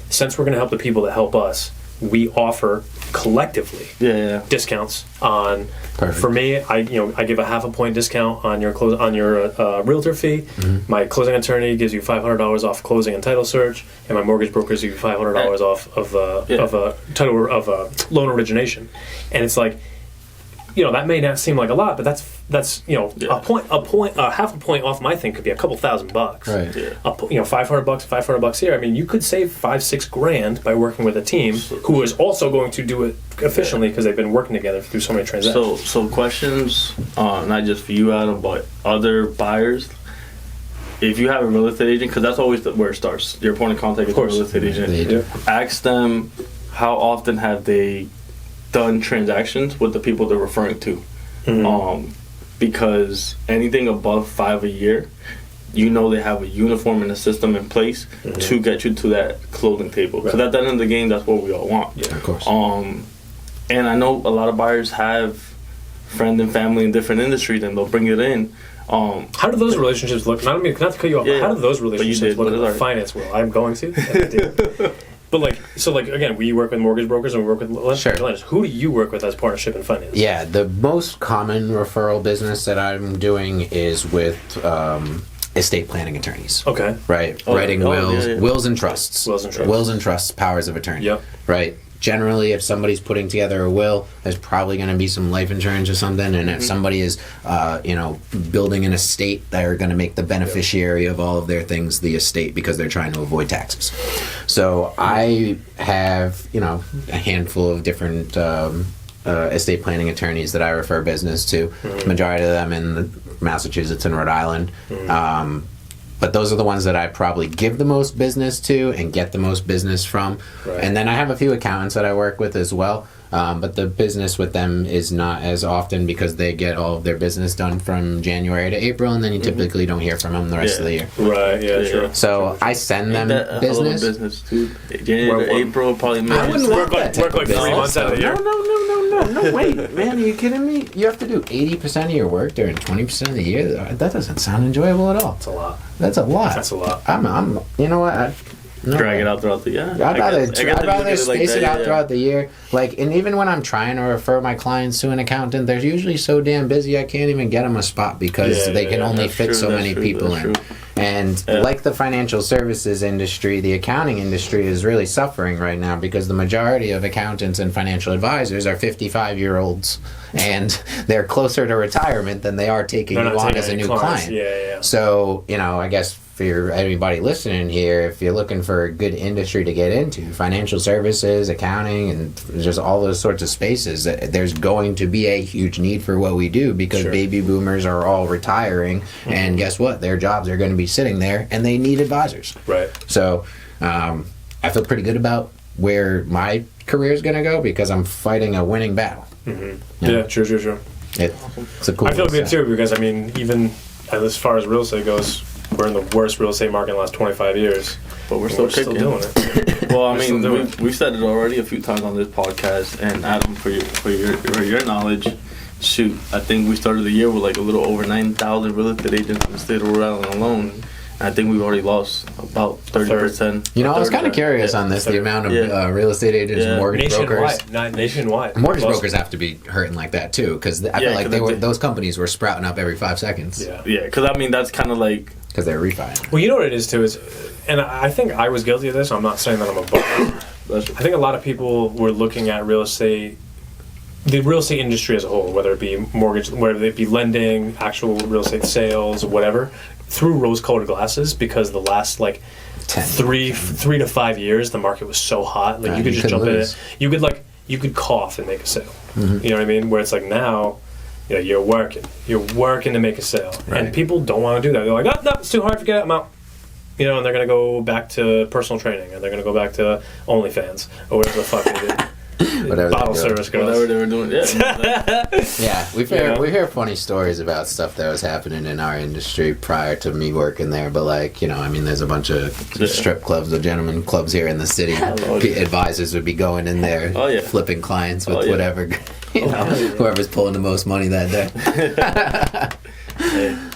since we're going to help the people that help us, we offer collectively discounts on. Perfect. For me, I give a 0.5 point discount on your realtor fee. Mm-hmm. My closing attorney gives you $500 off closing and title search, and my mortgage brokers give you $500 off of loan origination. And it's like, that may not seem like a lot, but that's a 0.5 point off my thing could be a couple $1,000. Right. Yeah. $500 here. I mean, you could save $5-6 grand by working with a team who is also going to do it efficiently because they've been working together through so many transactions. So questions, not just for you, Adam, but other buyers. If you have a real estate agent, because that's always where it starts. Your point of contact is a real estate agent. Ask them how often have they done transactions with the people they're referring to. Mm-hmm. Because anything above 5 a year, they have a uniform and a system in place to get you to that closing table. Because at the end of the game, that's what we all want. Yeah, of course. And I know a lot of buyers have friends and family in different industries, and they'll bring it in. How do those relationships look? Not to cut you off. Yeah, how do those relationships look in the finance world? I'm going to. I do. But again, we work with mortgage brokers and we work with lenders. Who do you work with as partnership in finance? Yeah, the most common referral business that I'm doing is with estate planning attorneys. Okay. Right. Writing wills and trusts. Wills and trusts, powers of attorney. Yep. Right. Generally, if somebody's putting together a will, there's probably going to be some life insurance or something. And if somebody is, building an estate, they're going to make the beneficiary of all of their things the estate because they're trying to avoid taxes. So I have, a handful of different estate planning attorneys that I refer business to. The majority of them in Massachusetts and Rhode Island. But those are the ones that I probably give the most business to and get the most business from. Right. And then I have a few accountants that I work with as well. But the business with them is not as often because they get all of their business done from January to April, and then you typically don't hear from them the rest of the year. Right, sure. So I send them business. Too. January to April, probably May. I wouldn't work 3 months out of the year. No, wait, man, are you kidding me? You have to do 80% of your work during 20% of the year? That doesn't sound enjoyable at all. That's a lot. That's a lot. I'm you know what? Drag it out throughout the year. I'd rather space it out throughout the year. And even when I'm trying to refer my clients to an accountant, they're usually so damn busy I can't even get them a spot because they can only fit so many people in. And like the financial services industry, the accounting industry is really suffering right now because the majority of accountants and financial advisors are 55-year-olds, and they're closer to retirement than they are taking you on as a new client. Yeah. So, I guess for anybody listening here, if you're looking for a good industry to get into, financial services, accounting, and just all those sorts of spaces, there's going to be a huge need for what we do because baby boomers are all retiring, and guess what? Their jobs are going to be sitting there, and they need advisors. Right. So I feel pretty good about where my career is going to go because I'm fighting a winning battle. Yeah, true. It's a cool. I feel good too because even as far as real estate goes, we're in the worst real estate market in the last 25 years. But we're still doing it. Well, I mean, we've said it already a few times on this podcast. And Adam, for your knowledge, shoot, I think we started the year with like a little over 9,000 real estate agents in the state of Rhode Island alone. And I think we've already lost about 30%. I was kind of curious on this, the amount of real estate agents, mortgage brokers. Nationwide. Mortgage brokers have to be hurting like that too, because I feel like those companies were sprouting up every 5 seconds. Yeah, because I mean, that's kind of like... Because they're refining. Well, you know what it is too, and I think I was guilty of this, I'm not saying that I'm above it. I think a lot of people were looking at real estate, the real estate industry as a whole, whether it be mortgage, whether it be lending, actual real estate sales, whatever, through rose-colored glasses, because the last like 3 to 5 years, the market was so hot. Like you could just jump in it. You could cough and make a sale. You know what I mean? Where it's like now, you're working to make a sale, and people don't want to do that. They're like, no, it's too hard. Forget it, I'm out. And they're gonna go back to personal training, and they're gonna go back to OnlyFans or whatever the fuck they did. Bottle service goes. Whatever they were doing, we hear funny stories about stuff that was happening in our industry prior to me working there. But there's a bunch of strip clubs, the gentlemen clubs here in the city. Advisors would be going in there, flipping clients with whatever, whoever's pulling the most money that day.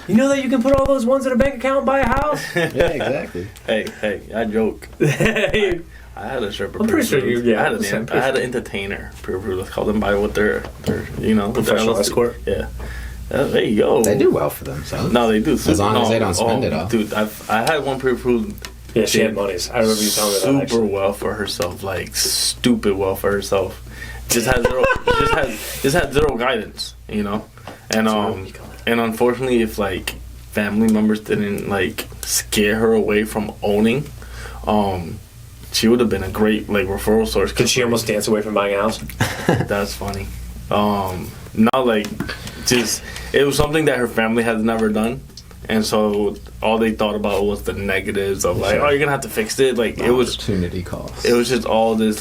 You know that you can put all those ones in a bank account and buy a house? Yeah, exactly. Hey, I joke. I had a stripper. I'm pretty sure you. I had an entertainer. Let's call them by what their professional escort. Yeah. There you go. They do well for themselves. No, they do. As long as they don't spend it all. Dude, I had one pre-approved. Yeah, she had monies. I remember you telling me that. Super well for herself, like stupid well for herself. Just had zero. just had zero guidance, and unfortunately, if like family members didn't like scare her away from owning, she would have been a great referral source. Did she almost dance away from buying a house? That's funny. It was something that her family has never done, and so all they thought about was the negatives of you're gonna have to fix it. It was opportunity cost. It was just all this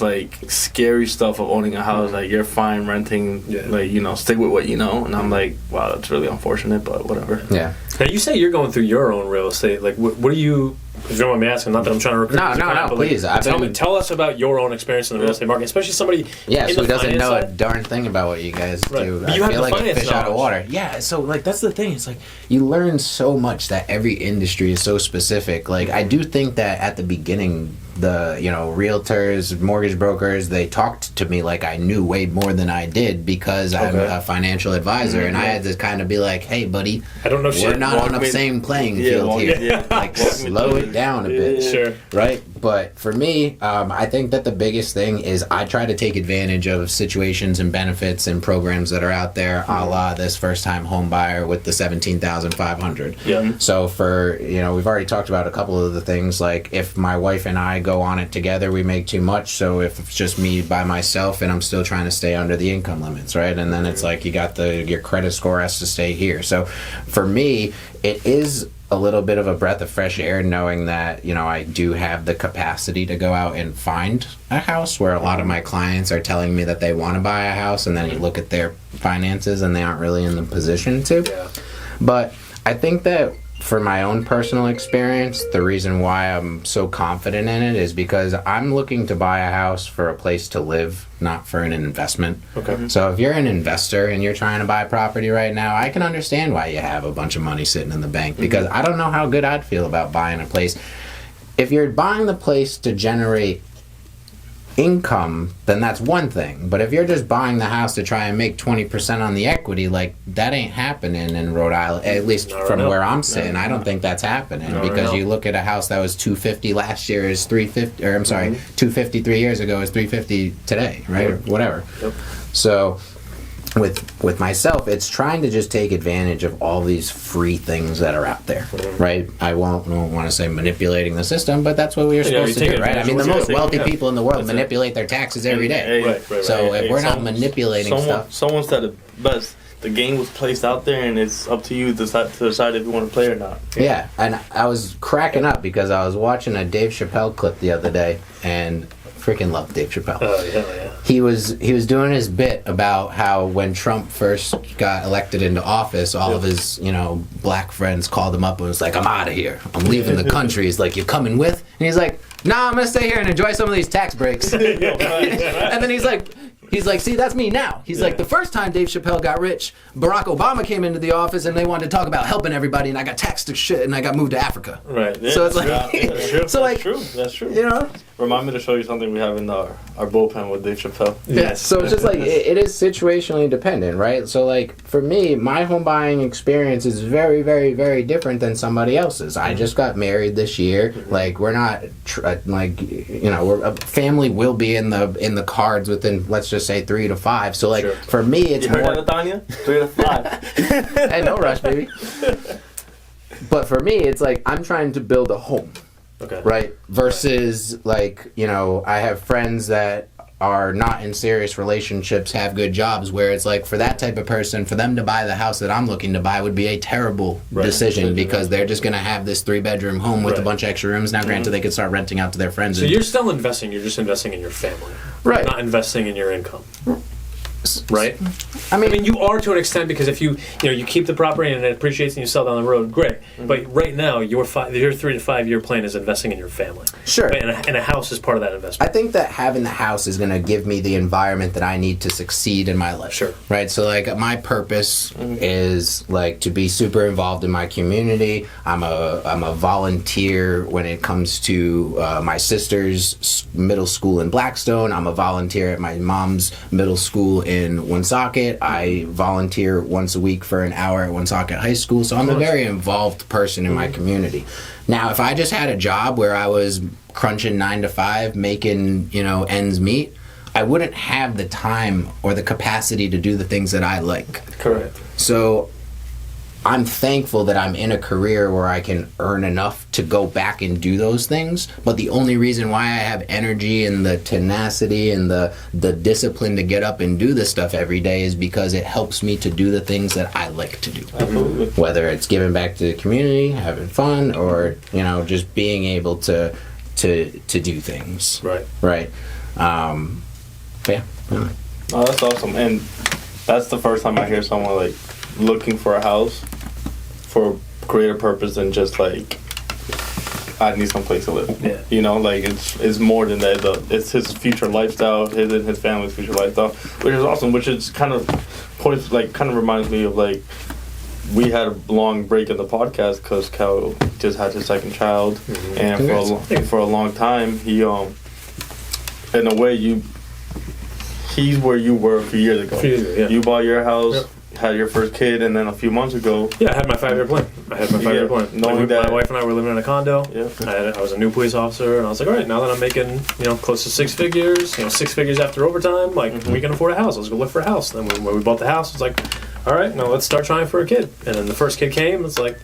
scary stuff of owning a house. You're fine renting. Stick with what you know. And I'm like, wow, that's really unfortunate, but whatever. Yeah. Now you say you're going through your own real estate. What do you? If you don't mind me asking, not that I'm trying to recruit. No, please. Tell us about your own experience in the real estate market, especially somebody. Who doesn't know a darn thing about what you guys do. But I feel like a fish out of water. Yeah, so that's the thing. It's you learn so much that every industry is so specific. I do think that at the beginning, the realtors, mortgage brokers, they talked to me like I knew way more than I did because I'm a financial advisor, and I had to kind of be like, hey, buddy, I don't know we're not on the same playing field here. Slow it down a bit. Sure. Right? But for me, I think that the biggest thing is I try to take advantage of situations and benefits and programs that are out there, a la this first-time home buyer with the $17,500. Yeah. So for, we've already talked about a couple of the things, like if my wife and I go on it together, we make too much. So if it's just me by myself and I'm still trying to stay under the income limits, right? And then it's you got your credit score has to stay here. So for me, it is a little bit of a breath of fresh air knowing that I do have the capacity to go out and find a house, where a lot of my clients are telling me that they want to buy a house, and then you look at their finances and they aren't really in the position to. Yeah. But I think that for my own personal experience, the reason why I'm so confident in it is because I'm looking to buy a house for a place to live, not for an investment. Okay. So if you're an investor and you're trying to buy property right now, I can understand why you have a bunch of money sitting in the bank, because I don't know how good I'd feel about buying a place. If you're buying the place to generate income, then that's one thing. But if you're just buying the house to try and make 20% on the equity, like, that ain't happening in Rhode Island, at least from where I'm sitting. I don't think that's happening, because you look at a house that was $250 last year is $350, or I'm sorry, $250 3 years ago is $350 today, right? Or whatever. Yep. So with myself, it's trying to just take advantage of all these free things that are out there, right? I won't want to say manipulating the system, but that's what we are supposed to do, right? I mean, the most wealthy people in the world manipulate their taxes every day. So if we're not manipulating stuff... Someone said it best. The game was placed out there, and it's up to you to decide if you want to play or not. Yeah, and I was cracking up because I was watching a Dave Chappelle clip the other day, and freaking love Dave Chappelle. Oh, yeah. He was doing his bit about how when Trump first got elected into office, all of his, black friends called him up and was like, "I'm out of here. I'm leaving the country." He's like, "You coming with?" And he's like, "Nah, I'm gonna stay here and enjoy some of these tax breaks." And then he's like, "See, that's me now." He's like, "The first time Dave Chappelle got rich, Barack Obama came into the office and they wanted to talk about helping everybody, and I got taxed to shit and I got moved to Africa." Right. Yeah, so it's like, that's true. Remind me to show you something we have in our bullpen with Dave Chappelle. Yeah. So it's just like it is situationally dependent, right? So like for me, my home buying experience is very, very, very different than somebody else's. I just got married this year. Like we're not we're a family will be in the cards within, let's just say 3 to 5. So like for me, it's you heard more. That, Tanya? 3 to 5. Hey, no rush, baby. But for me, it's like I'm trying to build a home. Okay. Right? Versus, like, I have friends that are not in serious relationships, have good jobs, where it's like, for that type of person, for them to buy the house that I'm looking to buy would be a terrible decision, because they're just going to have this 3-bedroom home with a bunch of extra rooms. Now, granted, they could start renting out to their friends. So you're still investing, you're just investing in your family. Right. You're not investing in your income. Right? I mean, you are to an extent, because if you keep the property and it appreciates and you sell down the road, great. But right now, your 3 to 5 year plan is investing in your family. Sure. Right? And a house is part of that investment. I think that having the house is going to give me the environment that I need to succeed in my life. Sure. Right? So, like, my purpose is, like, to be super involved in my community. I'm a volunteer when it comes to my sister's middle school in Blackstone. I'm a volunteer at my mom's middle school in Woonsocket. I volunteer once a week for an hour at Woonsocket High School. So I'm a very involved person in my community. Now, if I just had a job where I was crunching 9 to 5, making, ends meet, I wouldn't have the time or the capacity to do the things that I like. Correct. So I'm thankful that I'm in a career where I can earn enough to go back and do those things. But the only reason why I have energy and the tenacity and the discipline to get up and do this stuff every day is because it helps me to do the things that I like to do. Absolutely. Whether it's giving back to the community, having fun, or just being able to do things. Right. Yeah. Oh, that's awesome. And that's the first time I hear someone like looking for a house for greater purpose than just like I need some place to live. Yeah. Like it's more than that. It's his future lifestyle, his and his family's future lifestyle, which is awesome. Which is kind of reminds me of like we had a long break in the podcast because Cal just had his second child, and for a long time he in a way he's where you were a few years ago. You bought your house. Yep. Had your first kid, and then a few months ago... Yeah, I had my 5-year plan. Knowing that... My wife and I were living in a condo. Yeah. I was a new police officer, and I was like, all right, now that I'm making, close to 6 figures, 6 figures after overtime, we can afford a house. Let's go look for a house. Then when we bought the house, it's like, all right, now let's start trying for a kid. And then the first kid came, it's like,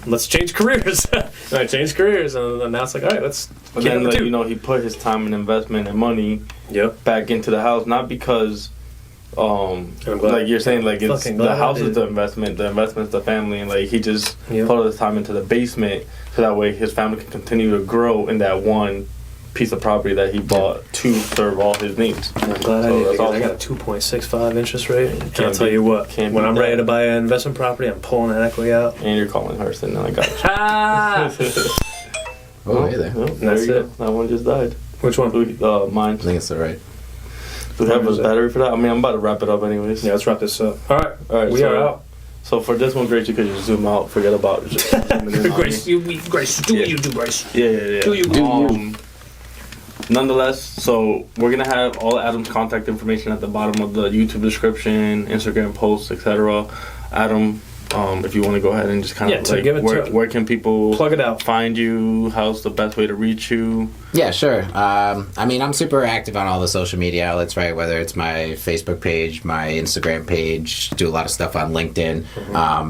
let's change careers. And I changed careers, and now it's like, all right, let's But then, he put his time and investment and money back into the house, not because... like you're saying, like it's the house is the investment's the family, and like he just put all his time into the basement so that way his family can continue to grow in that one piece of property that he bought to serve all his needs. I'm glad I did, because I got a 2.65 interest rate, and I'll tell you what, when I'm ready to buy an investment property, I'm pulling that equity out. And you're calling her, and then I got you. Oh, hey there. That's it. That one just died. Which one? Mine. I think it's all right. Do we have a battery for that? I mean, I'm about to wrap it up anyways. Yeah, let's wrap this up. All right. We are out. So for this one, Grace, you could just zoom out. Forget about it. Just Grace, do what you do, Grace. Yeah. Do you. nonetheless, so we're gonna have all Adam's contact information at the bottom of the YouTube description, Instagram posts, etc. Adam, if you want to go ahead and just kind of like, where can people plug it out, find you? How's the best way to reach you? Yeah, sure. I mean, I'm super active on all the social media outlets, right? Whether it's my Facebook page, my Instagram page, do a lot of stuff on LinkedIn.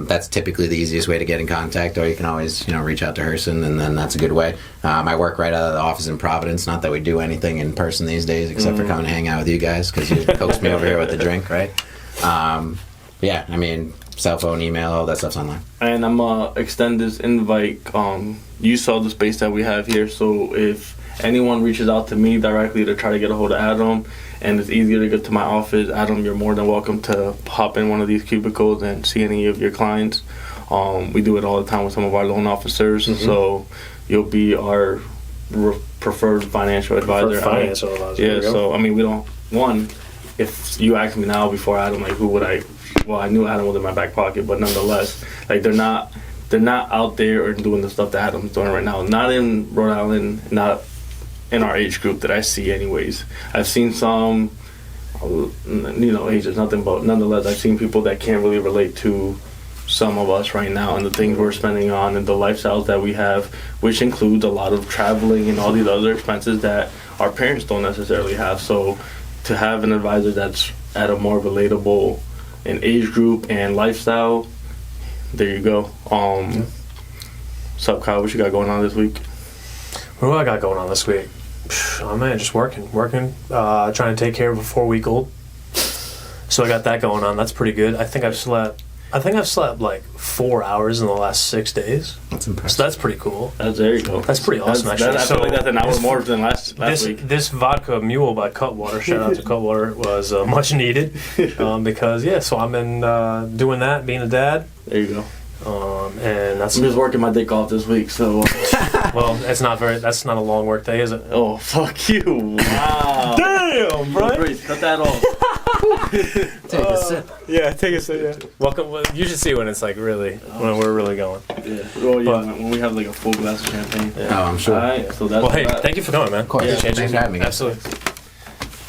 That's typically the easiest way to get in contact, or you can always, reach out to Herson, and then that's a good way. I work right out of the office in Providence. Not that we do anything in person these days, except for coming to hang out with you guys, because you coaxed me over here with a drink, right? Yeah, I mean, cell phone, email, all that stuff's online. And I'm gonna extend this invite. You saw the space that we have here, so if anyone reaches out to me directly to try to get a hold of Adam, and it's easier to get to my office, Adam, you're more than welcome to hop in one of these cubicles and see any of your clients. We do it all the time with some of our loan officers, so you'll be our preferred financial advisor. Yeah, so I mean, we don't. One, if you ask me now before Adam, like, who would I? Well, I knew Adam was in my back pocket, but nonetheless, like, they're not out there or doing the stuff that Adam's doing right now. Not in Rhode Island, not in our age group that I see anyways. I've seen some, age is nothing, but nonetheless, I've seen people that can't really relate to some of us right now and the things we're spending on and the lifestyles that we have, which includes a lot of traveling and all these other expenses that our parents don't necessarily have. So to have an advisor that's at a more relatable and age group and lifestyle, there you go. What's up, Kyle? What you got going on this week? What do I got going on this week? Oh man, just working. Trying to take care of a 4-week-old. So I got that going on. That's pretty good. I think I've slept like 4 hours in the last 6 days. That's impressive. So that's pretty cool. There you go. That's pretty awesome, actually. I feel like that's an hour more than last week. This vodka mule by Cutwater, shout out to Cutwater, was much needed. Because, so I've been doing that, being a dad. There you go. And I'm just working my dick off this week, so. Well, that's not a long work day, is it? Oh, fuck you. Wow. Damn, bro. Cut that off. Take a sip. Yeah, take a sip, yeah. Welcome. You should see when it's like really, when we're really going. Yeah. Well, yeah, when we have like a full glass of champagne. Yeah. Oh, I'm sure. All right, so that's hey, thank you for coming, man. Of course. Yeah. Thanks for having me. Absolutely.